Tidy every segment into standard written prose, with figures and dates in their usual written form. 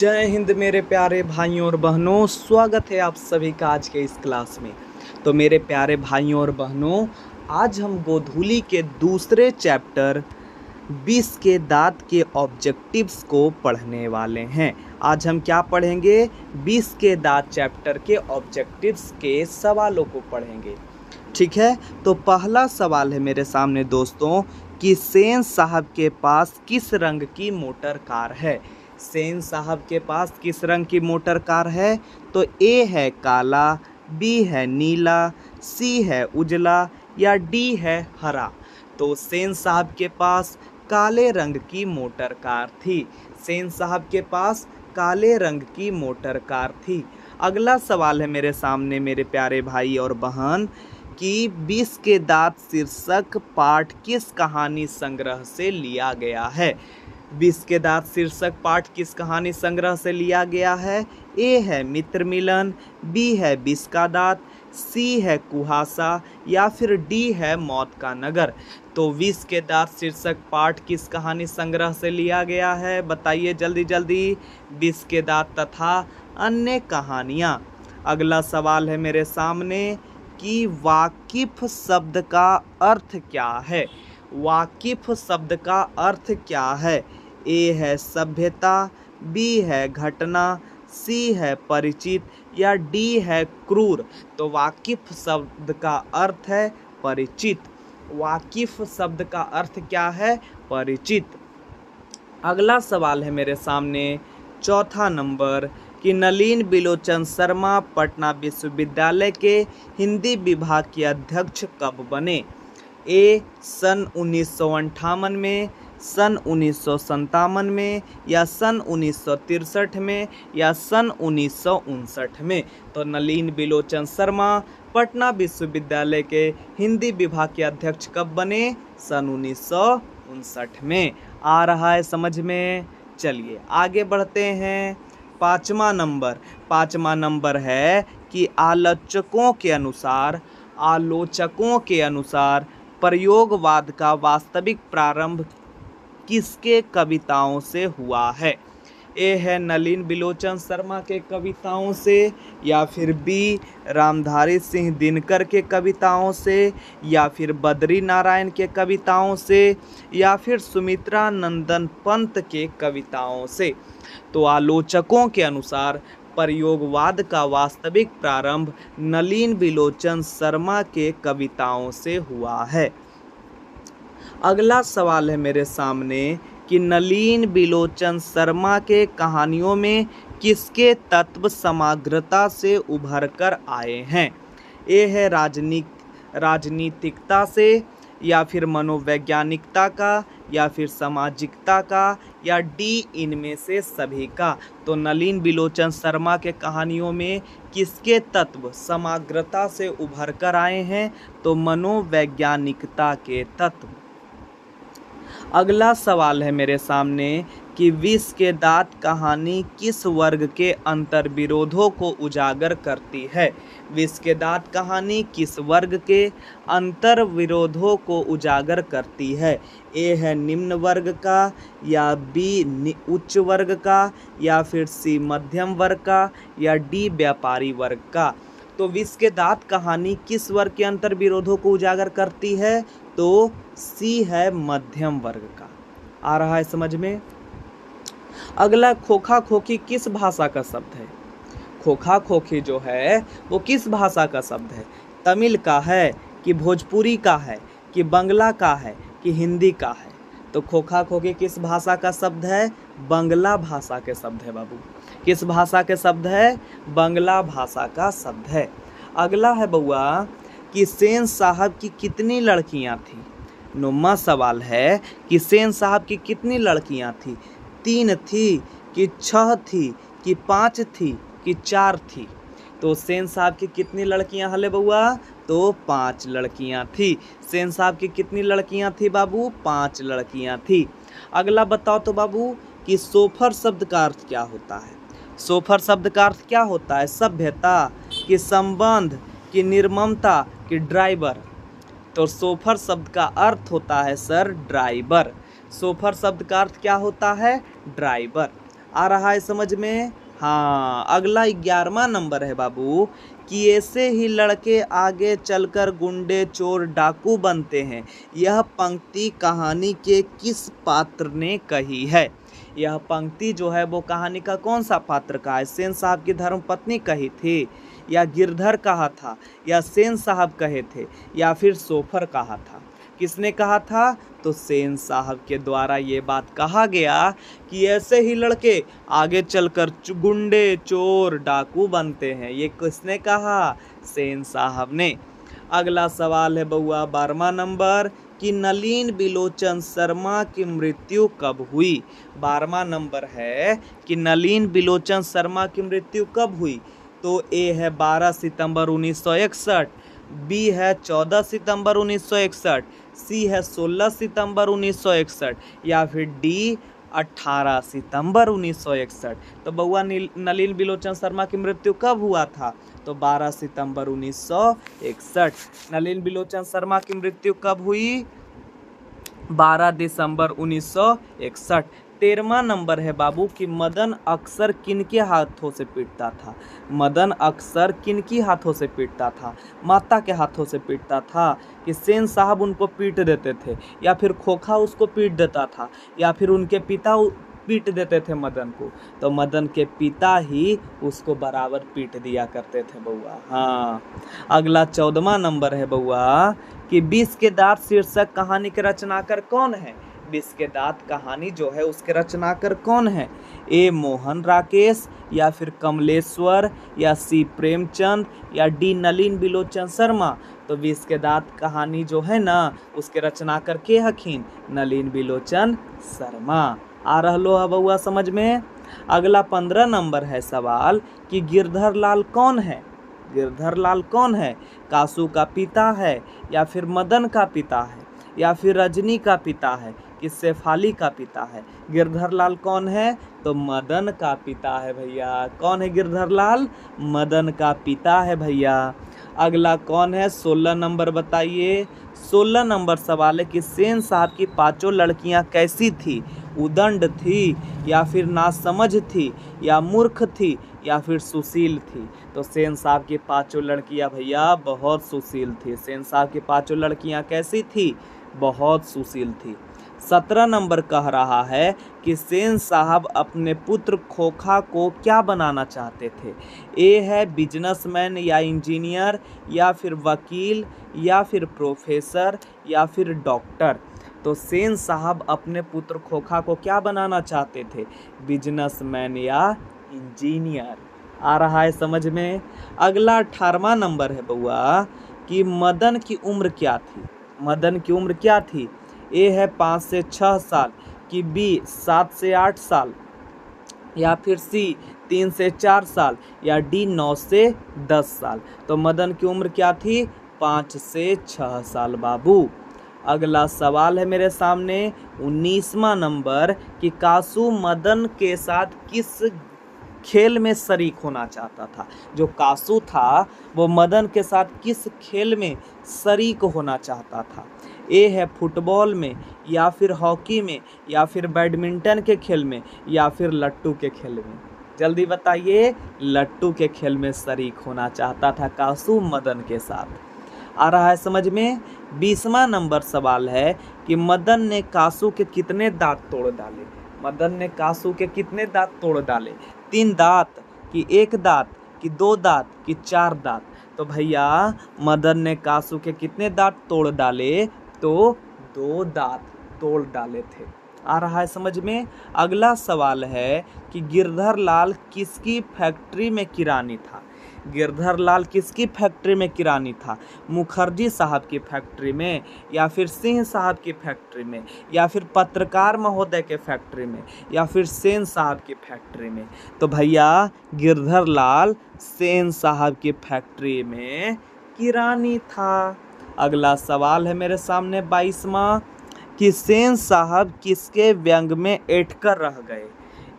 जय हिंद मेरे प्यारे भाइयों और बहनों, स्वागत है आप सभी का आज के इस क्लास में। तो मेरे प्यारे भाइयों और बहनों, आज हम गोधूली के दूसरे चैप्टर 20 के दांत के ऑब्जेक्टिव्स को पढ़ने वाले हैं। आज हम क्या पढ़ेंगे? 20 के दांत चैप्टर के ऑब्जेक्टिव्स के सवालों को पढ़ेंगे। ठीक है, तो पहला सवाल है मेरे सामने दोस्तों कि सेन साहब के पास किस रंग की मोटर कार है? सेन साहब के पास किस रंग की मोटर कार है? तो ए है काला, बी है नीला, सी है उजला या डी है हरा। तो सेन साहब के पास काले रंग की मोटर कार थी। सेन साहब के पास काले रंग की मोटर कार थी। अगला सवाल है मेरे सामने मेरे प्यारे भाई और बहन कि 20 के दांत शीर्षक पाठ किस कहानी संग्रह से लिया गया है? 20 के दांत शीर्षक पाठ किस कहानी संग्रह से लिया गया है? ए है मित्र मिलन, बी है 20 का दांत, सी है कुहासा या फिर डी है मौत का नगर। तो 20 के दांत शीर्षक पाठ किस कहानी संग्रह से लिया गया है? बताइए जल्दी जल्दी। 20 के दांत तथा अन्य कहानियाँ। अगला सवाल है मेरे सामने कि वाकिफ शब्द का अर्थ क्या है? वाकिफ शब्द का अर्थ क्या है? ए है सभ्यता, बी है घटना, सी है परिचित या डी है क्रूर। तो वाकिफ शब्द का अर्थ है परिचित। वाकिफ शब्द का अर्थ क्या है? परिचित। अगला सवाल है मेरे सामने चौथा नंबर कि नलिन बिलोचन शर्मा पटना विश्वविद्यालय के हिंदी विभाग के अध्यक्ष कब बने? ए सन 1958 में, सन 1957 में या सन 1963 में या सन 1959 में। तो नलिन बिलोचन शर्मा पटना विश्वविद्यालय के हिंदी विभाग के अध्यक्ष कब बने? सन 1959 में। आ रहा है समझ में? चलिए आगे बढ़ते हैं। पाँचवा नंबर है कि आलोचकों के अनुसार प्रयोगवाद का वास्तविक प्रारंभ किसके कविताओं से हुआ है? ए है नलिन बिलोचन शर्मा के कविताओं से या फिर बी रामधारी सिंह दिनकर के कविताओं से या फिर बद्री नारायण के कविताओं से या फिर सुमित्रा नंदन पंत के कविताओं से। तो आलोचकों के अनुसार प्रयोगवाद का वास्तविक प्रारंभ नलिन बिलोचन शर्मा के कविताओं से हुआ है। अगला सवाल है मेरे सामने कि नलिन बिलोचन शर्मा के कहानियों में किसके तत्व समग्रता से उभर कर आए हैं? ए है राजनीतिकता से या फिर मनोवैज्ञानिकता का या फिर सामाजिकता का या डी इनमें से सभी का। तो नलिन बिलोचन शर्मा के कहानियों में किसके तत्व समग्रता से उभर कर आए हैं? तो मनोवैज्ञानिकता के तत्व। अगला सवाल है मेरे सामने कि 20 के दांत कहानी किस वर्ग के अंतर्विरोधों को उजागर करती है? 20 के दांत कहानी किस वर्ग के अंतर्विरोधों को उजागर करती है? ए है निम्न वर्ग का या बी उच्च वर्ग का या फिर सी मध्यम वर्ग का या डी व्यापारी वर्ग का। तो 20 के दांत कहानी किस वर्ग के अंतर्विरोधों को उजागर करती है? तो सी है मध्यम वर्ग का। आ रहा है समझ में? अगला खोखा खोखी किस भाषा का शब्द है? खोखा खोखी जो है वो किस भाषा का शब्द है? तमिल का है कि भोजपुरी का है कि बंगला का है कि हिंदी का है? तो खोखा खोखी किस भाषा का शब्द है? बंगला भाषा के शब्द है बाबू। किस भाषा के शब्द है? बंगला भाषा का शब्द है। अगला है बउआ कि सेन साहब की कितनी लड़कियां थी? 9वां सवाल है कि सेन साहब की कितनी लड़कियां थी? 3 थी कि 6 थी कि 5 थी कि 4 थी? तो सेन साहब की कितनी लड़कियां हले बउआ? तो 5 लड़कियां थी। सेन साहब की कितनी लड़कियां थी बाबू? 5 लड़कियां थी। अगला बताओ तो बाबू कि सोफर शब्द का अर्थ क्या होता है? सोफर शब्द का अर्थ क्या होता है? सभ्यता कि संबंध कि निर्ममता कि ड्राइवर। तो सोफर शब्द का अर्थ होता है सर ड्राइवर। सोफर शब्द का अर्थ क्या होता है? ड्राइवर। आ रहा है समझ में? हाँ, अगला 11वां नंबर है बाबू कि ऐसे ही लड़के आगे चलकर गुंडे चोर डाकू बनते हैं। यह पंक्ति कहानी के किस पात्र ने कही है? यह पंक्ति जो है वो कहानी का कौन सा पात्र का है? सेन साहब की धर्मपत्नी कही थी, या गिरधर कहा था, या सेन साहब कहे थे, या फिर सोफर कहा था? किसने कहा था? तो सेन साहब के द्वारा ये बात कहा गया कि ऐसे ही लड़के आगे चलकर गुंडे चोर डाकू बनते हैं। ये किसने कहा? सेन साहब ने। अगला सवाल है बउआ 12वां नंबर कि नलिन बिलोचन शर्मा की मृत्यु कब हुई? 12वां नंबर है कि नलिन बिलोचन शर्मा की मृत्यु कब हुई? तो ए है 12 सितंबर 1961, बी है 14 सितंबर 1961, सी है 16 सितंबर 1961, या फिर डी 18 सितंबर 1961। तो बउआ नलिन बिलोचन शर्मा की मृत्यु कब हुआ था? तो 12 सितंबर 1961। नलिन बिलोचन शर्मा की मृत्यु कब हुई? 12 दिसंबर 1961। 13वां नंबर है बाबू कि मदन अक्सर किनके हाथों से पीटता था? मदन अक्सर किनकी हाथों से पीटता था? माता के हाथों से पीटता था कि सेन साहब उनको पीट देते थे, या फिर खोखा उसको पीट देता था, या फिर उनके पिता पीट देते थे मदन को? तो मदन के पिता ही उसको बराबर पीट दिया करते थे बउआ। हाँ, अगला 14वां नंबर है बउआ कि विष के दांत शीर्षक कहानी के रचनाकार कौन है? विष के दांत कहानी जो है उसके रचनाकार कौन है? ए मोहन राकेश, या फिर कमलेश्वर, या सी प्रेमचंद, या डी नलिन बिलोचन शर्मा? तो विष के दांत कहानी जो है ना उसके रचनाकार के हखिन? नलिन बिलोचन शर्मा। आ रहलो है बउआ समझ में? अगला 15 नंबर है सवाल कि गिरधर लाल कौन है? गिरधर लाल कौन है? कासू का पिता है, या फिर मदन का पिता है, या फिर रजनी का पिता है, कि शेफाली का पिता है? गिरधर लाल कौन है? तो मदन का पिता है भैया। कौन है गिरधर लाल? मदन का पिता है भैया। अगला कौन है? 16 नंबर बताइए। 16 नंबर सवाल है कि सेन साहब की पांचों लड़कियां कैसी थी? उदंड थी, या फिर नासमझ थी, या मूर्ख थी, या फिर सुशील थी? तो सेन साहब की पांचों लड़कियां भैया बहुत सुशील थी। सेन साहब की पांचों लड़कियां कैसी थी? बहुत सुशील थी। 17 नंबर कह रहा है कि सेन साहब अपने पुत्र खोखा को क्या बनाना चाहते थे? ए है बिजनेसमैन, या इंजीनियर, या फिर वकील, या फिर प्रोफेसर, या फिर डॉक्टर? तो सेन साहब अपने पुत्र खोखा को क्या बनाना चाहते थे? बिजनेसमैन या इंजीनियर। आ रहा है समझ में? अगला 18वां नंबर है बउआ कि मदन की उम्र क्या थी? मदन की उम्र क्या थी? ए है 5 से 6 साल, कि बी 7 से 8 साल, या फिर सी 3 से 4 साल, या डी 9 से 10 साल? तो मदन की उम्र क्या थी? 5 से 6 साल बाबू। अगला सवाल है मेरे सामने 19वां नंबर कि कासू मदन के साथ किस खेल में शरीक होना चाहता था? जो कासू था वो मदन के साथ किस खेल में शरीक होना चाहता था? ए है फुटबॉल में, या फिर हॉकी में, या फिर बैडमिंटन के खेल में, या फिर लट्टू के खेल में? जल्दी बताइए। लट्टू के खेल में शरीक होना चाहता था कासू मदन के साथ। आ रहा है समझ में? 20वां नंबर सवाल है कि मदन ने कासू के कितने दांत तोड़ डाले? मदन ने कासू के कितने दांत तोड़ डाले? 3 दांत, कि 1 दांत, कि 2 दांत, कि 4 दांत? तो भैया मदन ने कासू के कितने दांत तोड़ डाले? तो 2 दांत तोड़ डाले थे। आ रहा है समझ में? अगला सवाल है कि गिरधर लाल किसकी फैक्ट्री में किरानी था? गिरधर लाल किसकी फैक्ट्री में किरानी था? मुखर्जी साहब की फैक्ट्री में, या फिर सिंह साहब की फैक्ट्री में, या फिर पत्रकार महोदय के फैक्ट्री में, या फिर सेन साहब की फैक्ट्री में? तो भैया गिरधर लाल सेन साहब की फैक्ट्री में किरानी था। अगला सवाल है मेरे सामने 22वां कि सेन साहब किसके व्यंग में ऐंठकर रह गए?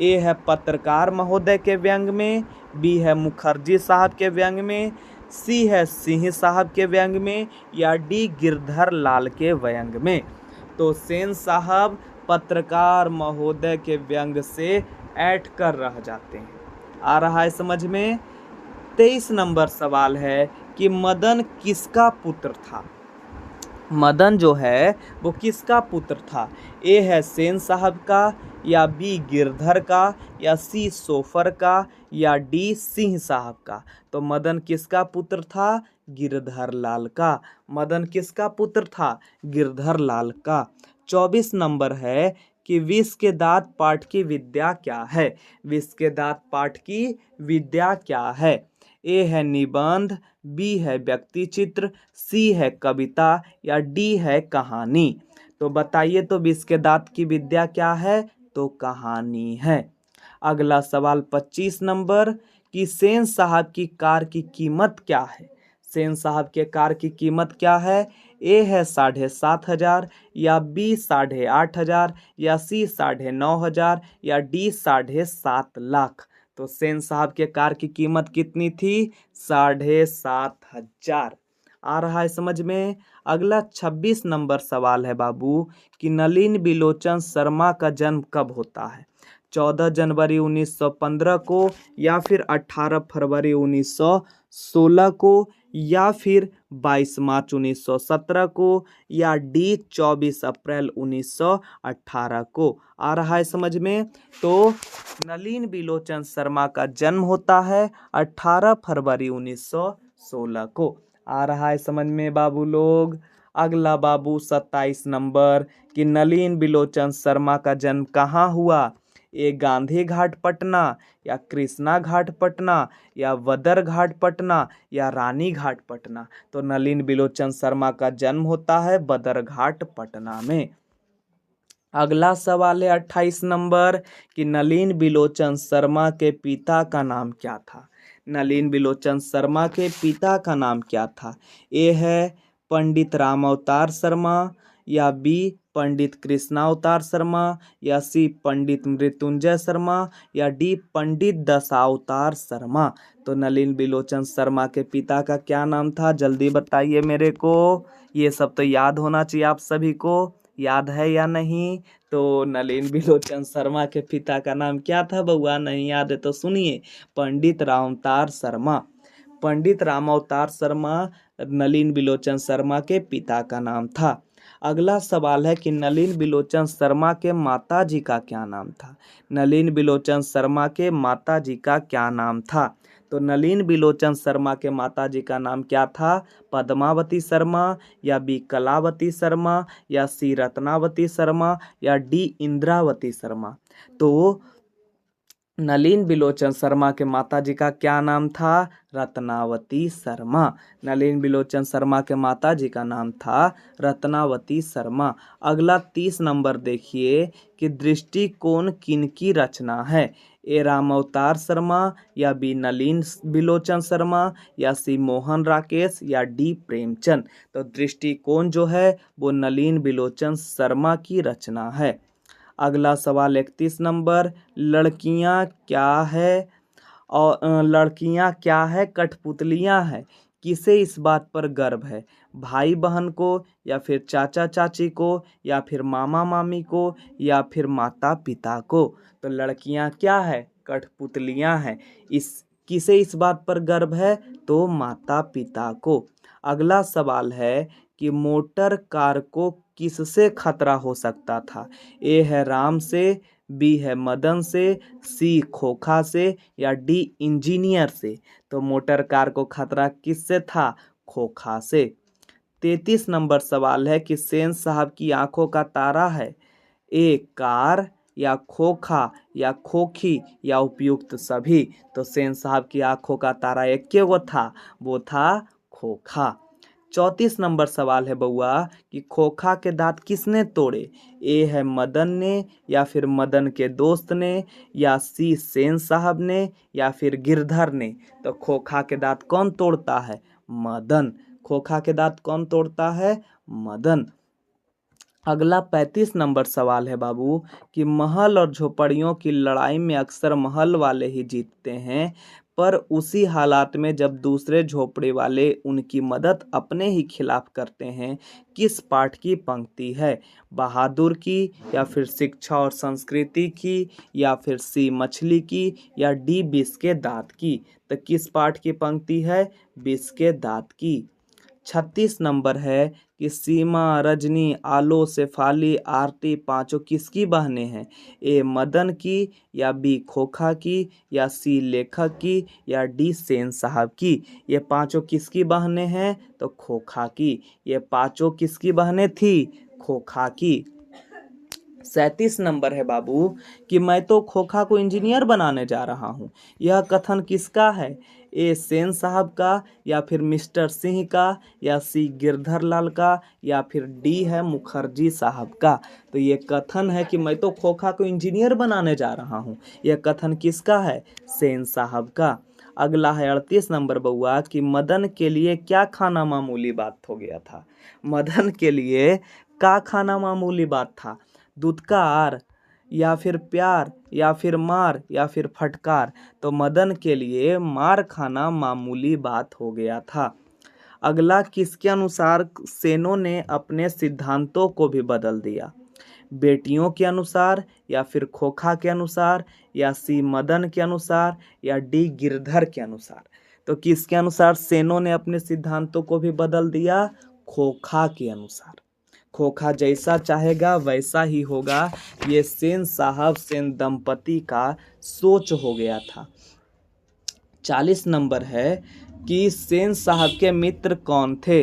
ए है पत्रकार महोदय के व्यंग में, बी है मुखर्जी साहब के व्यंग में, सी है सिंह साहब के व्यंग में, या डी गिरधर लाल के व्यंग में? तो सेन साहब पत्रकार महोदय के व्यंग से ऐंठ कर रह जाते हैं। आ रहा है समझ में। 23 नंबर सवाल है कि मदन किसका पुत्र था। मदन जो है वो किसका पुत्र था। ए है सेन साहब का, या बी गिरधर का, या सी सोफर का, या डी सिंह साहब का। तो मदन किसका पुत्र था, गिरधर लाल का। मदन किसका पुत्र था, गिरधर लाल का। 24 नंबर है कि विष के दांत पाठ की विद्या क्या है। विष के दांत पाठ की विद्या क्या है। ए है निबंध, बी है व्यक्ति चित्र, सी है कविता, या डी है कहानी। तो बताइए तो विष के दांत की विद्या क्या है, तो कहानी है। अगला सवाल 25 नंबर कि सेन साहब की कार की कीमत क्या है। सेन साहब के कार की कीमत क्या है। ए है 7,500, या बी 8,500, या सी 9,500, या डी 7,500,000। तो सेन साहब के कार की कीमत कितनी थी, 7,500। आ रहा है समझ में। अगला 26 नंबर सवाल है बाबू कि नलिन बिलोचन शर्मा का जन्म कब होता है। 14 जनवरी 1915 को, या फिर 18 फरवरी 1916 को, या फिर 22 मार्च 1917 को, या डी 24 अप्रैल 1918 को। आ रहा है समझ में। तो नलिन बिलोचन शर्मा का जन्म होता है 18 फरवरी 1916 को। आ रहा है समझ में बाबू लोग। अगला बाबू 27 नंबर कि नलिन बिलोचन शर्मा का जन्म कहाँ हुआ। ए गांधी घाट पटना, या कृष्णा घाट पटना, या वदर घाट पटना, या रानी घाट पटना। तो नलिन बिलोचन शर्मा का जन्म होता है बदर घाट पटना में। अगला सवाल है 28 नंबर कि नलिन बिलोचन शर्मा के पिता का नाम क्या था। नलिन बिलोचन शर्मा के पिता का नाम क्या था। ए है पंडित राम अवतार शर्मा, या बी पंडित कृष्णा अवतार शर्मा, या सी पंडित मृत्युंजय शर्मा, या डी पंडित दशावतार शर्मा। तो नलिन बिलोचन शर्मा के पिता का क्या नाम था, जल्दी बताइए मेरे को। ये सब तो याद होना चाहिए आप सभी को, याद है या नहीं। तो नलिन बिलोचन शर्मा के पिता का नाम क्या था बउआ, नहीं याद है तो सुनिए, पंडित रामअवतार शर्मा। पंडित रामअवतार शर्मा नलिन बिलोचन शर्मा के पिता का नाम था। अगला सवाल है कि नलिन बिलोचन शर्मा के माता जी का क्या नाम था। नलिन बिलोचन शर्मा के माता जी का क्या नाम था। तो नलिन बिलोचन शर्मा के माता जी का नाम क्या था, पद्मावती शर्मा, या बी कलावती शर्मा, या सी रत्नावती शर्मा, या डी इंद्रावती शर्मा। तो नलिन बिलोचन शर्मा के माताजी का क्या नाम था, रत्नावती शर्मा। नलिन बिलोचन शर्मा के माताजी का नाम था रत्नावती शर्मा। अगला 30 नंबर देखिए कि दृष्टिकोण किनकी रचना है। ए राम अवतार शर्मा, या बी नलिन बिलोचन शर्मा, या सी मोहन राकेश, या डी प्रेमचंद। तो दृष्टिकोण जो है वो नलिन बिलोचन शर्मा की रचना है। अगला सवाल 31 नंबर, लड़कियां क्या है और लड़कियां क्या है, कठपुतलियां है, किसे इस बात पर गर्व है। भाई बहन को, या फिर चाचा चाची को, या फिर मामा मामी को, या फिर माता पिता को। तो लड़कियां क्या है, कठपुतलियां हैं। इस किसे इस बात पर गर्व है, तो माता पिता को। अगला सवाल है कि मोटर कार को किससे खतरा हो सकता था। ए है राम से, बी है मदन से, सी खोखा से, या डी इंजीनियर से। तो मोटर कार को खतरा किससे था, खोखा से। 33 नंबर सवाल है कि सेन साहब की आंखों का तारा है। ए कार, या खोखा, या खोखी, या उपयुक्त सभी। तो सेन साहब की आंखों का तारा एक वो था, वो था खोखा। 34 नंबर सवाल है बउआ कि खोखा के दांत किसने तोड़े। ए है मदन ने, या फिर मदन के दोस्त ने, या सी सेन साहब ने, या फिर गिरधर ने। तो खोखा के दांत कौन तोड़ता है, मदन। खोखा के दांत कौन तोड़ता है, मदन। अगला 35 नंबर सवाल है बाबू कि महल और झोपड़ियों की लड़ाई में अक्सर महल वाले ही जीतते हैं, पर उसी हालात में जब दूसरे झोपड़ी वाले उनकी मदद अपने ही खिलाफ करते हैं। किस पाठ की पंक्ति है? बहादुर की, या फिर शिक्षा और संस्कृति की, या फिर सी मछली की, या डी विष के दांत की? तो किस पाठ की पंक्ति है? विष के दांत की। 36 नंबर है कि सीमा, रजनी, आलो, शेफाली, आरती पांचों किसकी बहनें हैं? ए मदन की, या बी खोखा की, या सी लेखक की, या डी सेन साहब की? ये पांचों किसकी बहनें हैं? तो खोखा की। ये पांचों किसकी बहनें थी? खोखा की। 37 नंबर है बाबू कि मैं तो खोखा को इंजीनियर बनाने जा रहा हूँ। यह कथन किसका है? ए सेन साहब का, या फिर मिस्टर सिंह का, या सी गिरधर लाल का, या फिर डी है मुखर्जी साहब का? तो ये कथन है कि मैं तो खोखा को इंजीनियर बनाने जा रहा हूँ। यह कथन किसका है? सेन साहब का। अगला है 38 नंबर बउआ कि मदन के लिए क्या खाना मामूली बात हो गया था? मदन के लिए क्या खाना मामूली बात था? दुत्कार, या फिर प्यार, या फिर मार, या फिर फटकार? तो मदन के लिए मार खाना मामूली बात हो गया था। अगला किसके अनुसार सेनों ने अपने सिद्धांतों को भी बदल दिया? बेटियों के अनुसार, या फिर खोखा के अनुसार, या सी मदन के अनुसार, या डी गिरधर के अनुसार? तो किसके अनुसार सेनों ने अपने सिद्धांतों को भी बदल दिया? खोखा के अनुसार। खोखा जैसा चाहेगा वैसा ही होगा, ये सेन साहब सेन दंपति का सोच हो गया था। 40 नंबर है कि सेन साहब के मित्र कौन थे?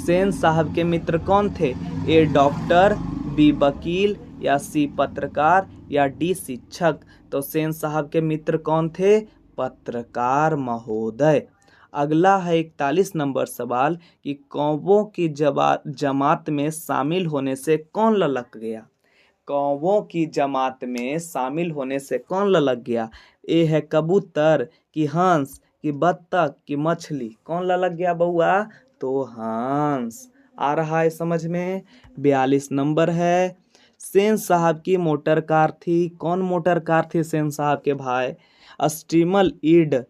सेन साहब के मित्र कौन थे? ए डॉक्टर, बी वकील, या सी पत्रकार, या डी शिक्षक? तो सेन साहब के मित्र कौन थे? पत्रकार महोदय। अगला है 41 नंबर सवाल कि कौवों की जमात में शामिल होने से कौन ललक गया? कौवों की जमात में शामिल होने से कौन ललक गया? ए है कबूतर, कि हंस, कि बत्तख, कि मछली? कौन ललक गया बउआ? तो हंस। आ रहा है समझ में? 42 नंबर है सेन साहब की मोटर कार थी। कौन मोटर कार थी सेन साहब के भाई? स्टीमल ईड,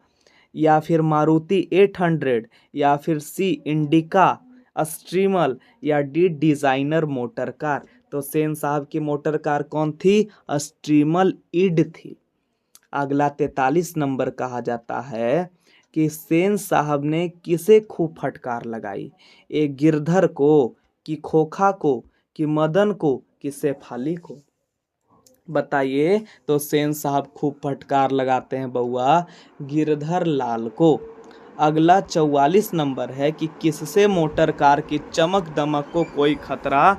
या फिर मारुति 800, या फिर सी इंडिका स्ट्रीमल, या डी डिजाइनर मोटर कार? तो सेन साहब की मोटर कार कौन थी? स्ट्रीमल ईड थी। अगला 43 नंबर कहा जाता है कि सेन साहब ने किसे खूब फटकार लगाई? ए गिरधर को, कि खोखा को, कि मदन को, कि शेफाली को? बताइए। तो सेन साहब खूब फटकार लगाते हैं बउआ गिरधर लाल को। अगला 44 नंबर है कि किससे मोटर कार की चमक दमक को कोई खतरा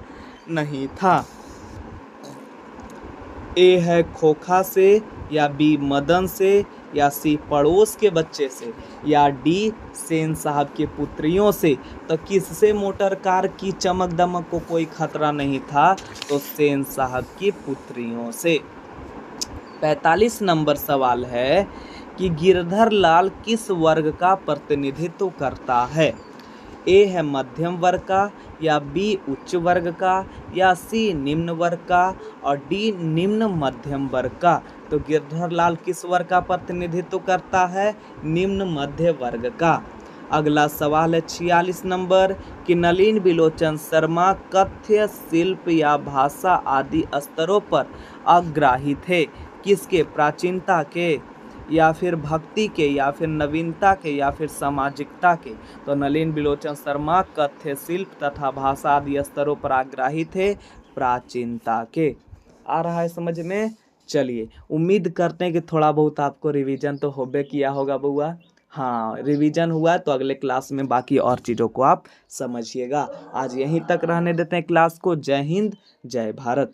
नहीं था? ए है खोखा से, या बी मदन से, या सी पड़ोस के बच्चे से, या डी सेन साहब की पुत्रियों से? तो किससे मोटर कार की चमक दमक को कोई खतरा नहीं था? तो सेन साहब की पुत्रियों से। 45 नंबर सवाल है कि गिरधर लाल किस वर्ग का प्रतिनिधित्व करता है? ए है मध्यम वर्ग का, या बी उच्च वर्ग का, या सी निम्न वर्ग का, और डी निम्न मध्यम वर्ग का? तो गिरधर लाल किस वर्ग का प्रतिनिधित्व करता है? निम्न मध्य वर्ग का। अगला सवाल है 46 नंबर कि नलिन बिलोचन शर्मा कथ्य, शिल्प या भाषा आदि स्तरों पर अग्राही थे? किसके? प्राचीनता के, या फिर भक्ति के, या फिर नवीनता के, या फिर सामाजिकता के? तो नलिन बिलोचन शर्मा कथ्य, शिल्प तथा भाषा आदि स्तरों पर आग्रही थे प्राचीनता के। आ रहा है समझ में? चलिए, उम्मीद करते हैं कि थोड़ा बहुत आपको रिवीजन तो होबे किया होगा बउआ। हाँ, रिवीजन हुआ तो अगले क्लास में बाकी और चीज़ों को आप समझिएगा। आज यहीं तक रहने देते हैं क्लास को। जय हिंद, जय भारत।